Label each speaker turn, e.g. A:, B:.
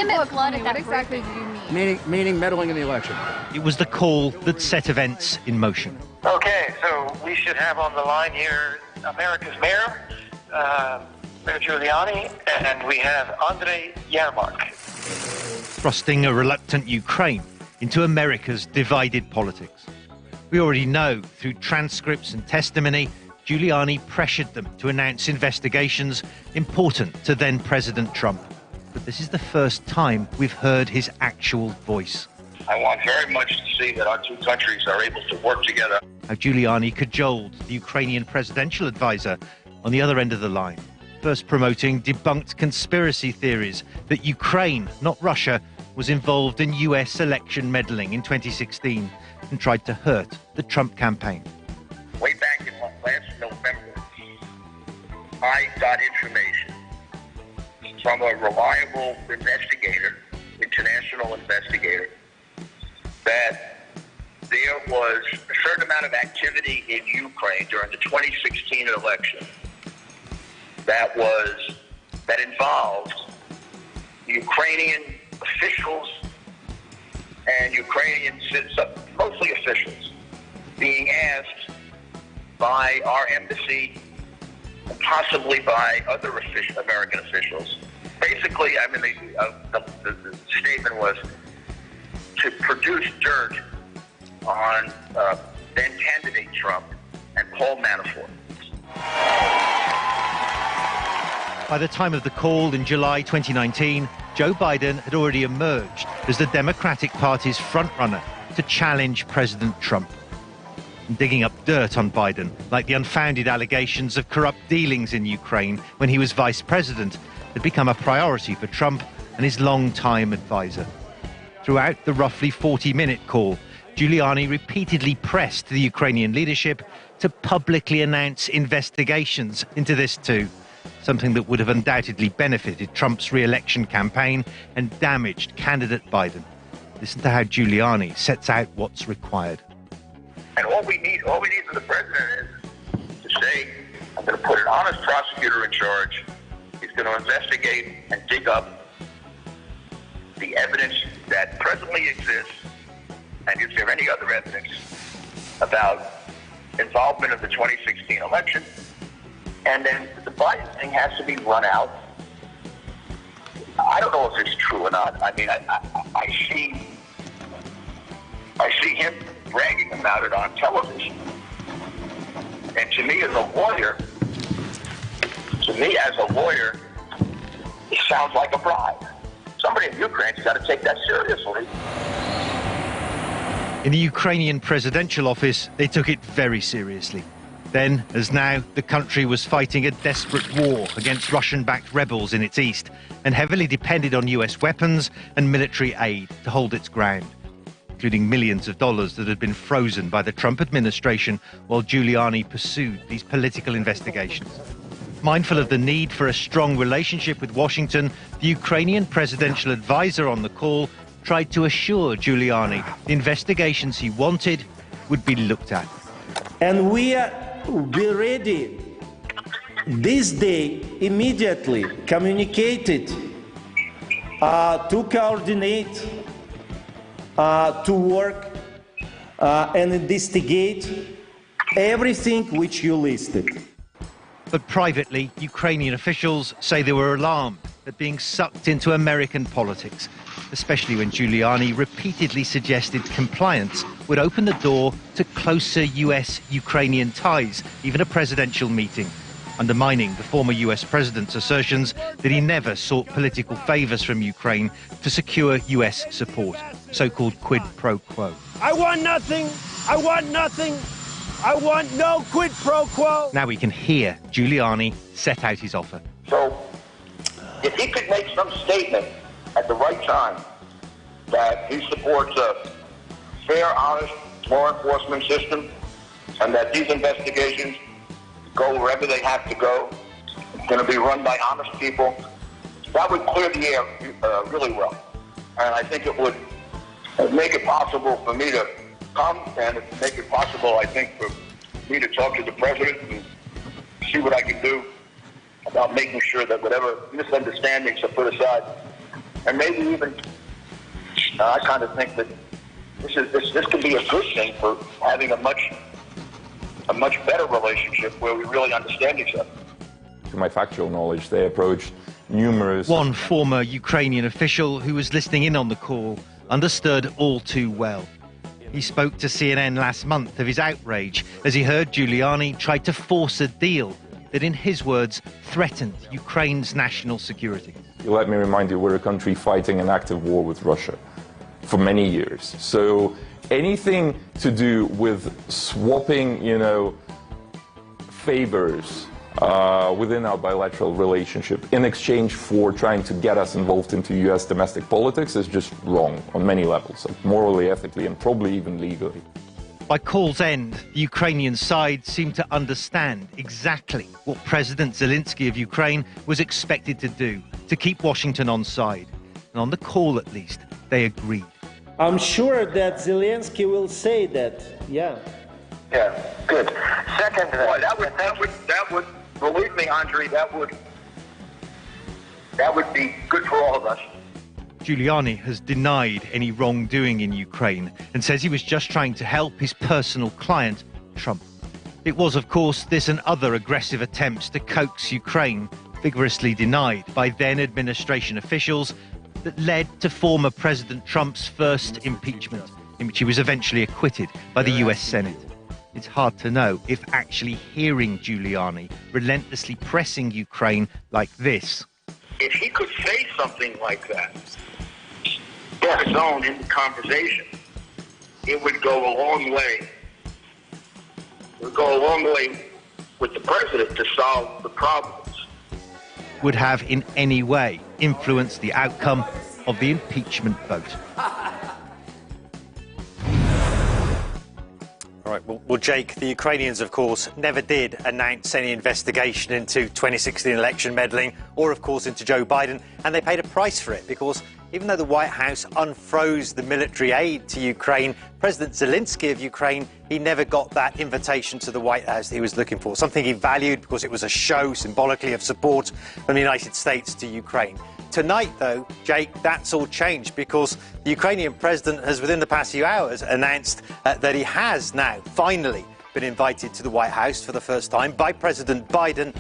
A: legitimate blood at that
B: What exactly do you mean?
C: Meaning meddling in the election.
D: It was the call that set events in motion.
E: Okay, so we should have on the line here America's mayor, Mayor Giuliani, and we have Andrei Yermak.
D: Thrusting a reluctant Ukraine into America's divided politics. We already know through transcripts and testimony, Giuliani pressured them to announce investigations important to then President Trump. But this is the first time we've heard his actual voice.
E: I want very much to see that our two countries are able to work together.
D: How Giuliani cajoled the Ukrainian presidential advisor on the other end of the line, first promoting debunked conspiracy theories that Ukraine, not Russia, was involved in US election meddling in 2016 and tried to hurt the Trump campaign.
E: Way back in last November, I got information from a reliable investigator, international investigator, that there was a certain amount of activity in Ukraine during the 2016 election that involved Ukrainian officials and Ukrainian mostly officials being asked by our embassy and possibly by other American officials. Basically, I mean, the statement was to produce dirt on then candidate Trump and Paul Manafort.
D: By the time of the call in July 2019, Joe Biden had already emerged as the Democratic Party's frontrunner to challenge President Trump. And digging up dirt on Biden, like the unfounded allegations of corrupt dealings in Ukraine when he was vice president, had become a priority for Trump and his long-time advisor. Throughout the roughly 40-minute call, Giuliani repeatedly pressed the Ukrainian leadership to publicly announce investigations into this too, something that would have undoubtedly benefited Trump's re-election campaign and damaged candidate Biden. Listen to how Giuliani sets out what's required.
E: And all we need from the president is to say, I'm going to put an honest prosecutor in charge. He's going to investigate and dig up the evidence that presently exists, and is there any other evidence about involvement of the 2016 election? And then the Biden thing has to be run out. I don't know if it's true or not. I mean, I see him bragging about it on television. And to me as a lawyer, it sounds like a bribe. Somebody in Ukraine has got to take that seriously.
D: In the Ukrainian presidential office, they took it very seriously. Then, as now, the country was fighting a desperate war against Russian-backed rebels in its east and heavily depended on US weapons and military aid to hold its ground, including millions of dollars that had been frozen by the Trump administration while Giuliani pursued these political investigations. Mindful of the need for a strong relationship with Washington, the Ukrainian presidential advisor on the call tried to assure Giuliani the investigations he wanted would be looked at.
F: And we're ready this day immediately communicated to coordinate, to work and investigate everything which you listed.
D: But privately, Ukrainian officials say they were alarmed at being sucked into American politics, especially when Giuliani repeatedly suggested compliance would open the door to closer US-Ukrainian ties, even a presidential meeting, undermining the former US president's assertions that he never sought political favors from Ukraine to secure US support, so-called quid pro quo.
G: I want nothing. I want nothing. I want no quid pro quo.
D: Now we can hear Giuliani set out his offer.
E: So, if he could make some statement at the right time that he supports a fair, honest law enforcement system and that these investigations go wherever they have to go, it's going to be run by honest people, that would clear the air really well. And I think it would make it possible for me to come and make it possible, I think, for me to talk to the president and see what I can do about making sure that whatever misunderstandings are put aside And maybe even, I kind of think that this could be a good thing for having a much better relationship where we really understand each other.
A: To my factual knowledge, they approached numerous...
D: One former Ukrainian official who was listening in on the call understood all too well. He spoke to CNN last month of his outrage as he heard Giuliani tried to force a deal that, in his words, threatened Ukraine's national security.
A: Let me remind you, we're a country fighting an active war with Russia for many years. So anything to do with swapping, favors within our bilateral relationship in exchange for trying to get us involved into U.S. domestic politics is just wrong on many levels, morally, ethically, and probably even legally.
D: By call's end, the Ukrainian side seemed to understand exactly what President Zelensky of Ukraine was expected to do to keep Washington on side. And on the call, at least, they agreed.
F: I'm sure that Zelensky will say that, yeah.
E: Yeah, good. Second, that would, believe me, Andre, that would be good for all of us.
D: Giuliani has denied any wrongdoing in Ukraine and says he was just trying to help his personal client, Trump. It was, of course, this and other aggressive attempts to coax Ukraine, vigorously denied by then administration officials, that led to former President Trump's first impeachment, in which he was eventually acquitted by the US Senate. It's hard to know if actually hearing Giuliani relentlessly pressing Ukraine like this.
E: If he could say something like that, on his own in the conversation, it would go a long way. It would go a long way with the president to solve the problems.
D: Would have in any way influenced the outcome of the impeachment vote.
B: All right, well, Jake, the Ukrainians, of course, never did announce any investigation into 2016 election meddling or, of course, into Joe Biden, and they paid a price for it because even though the White House unfroze the military aid to Ukraine, President Zelensky of Ukraine, he never got that invitation to the White House that he was looking for, something he valued because it was a show symbolically of support from the United States to Ukraine. Tonight, though, Jake, that's all changed because the Ukrainian president has, within the past few hours, announced that he has now finally been invited to the White House for the first time by President Biden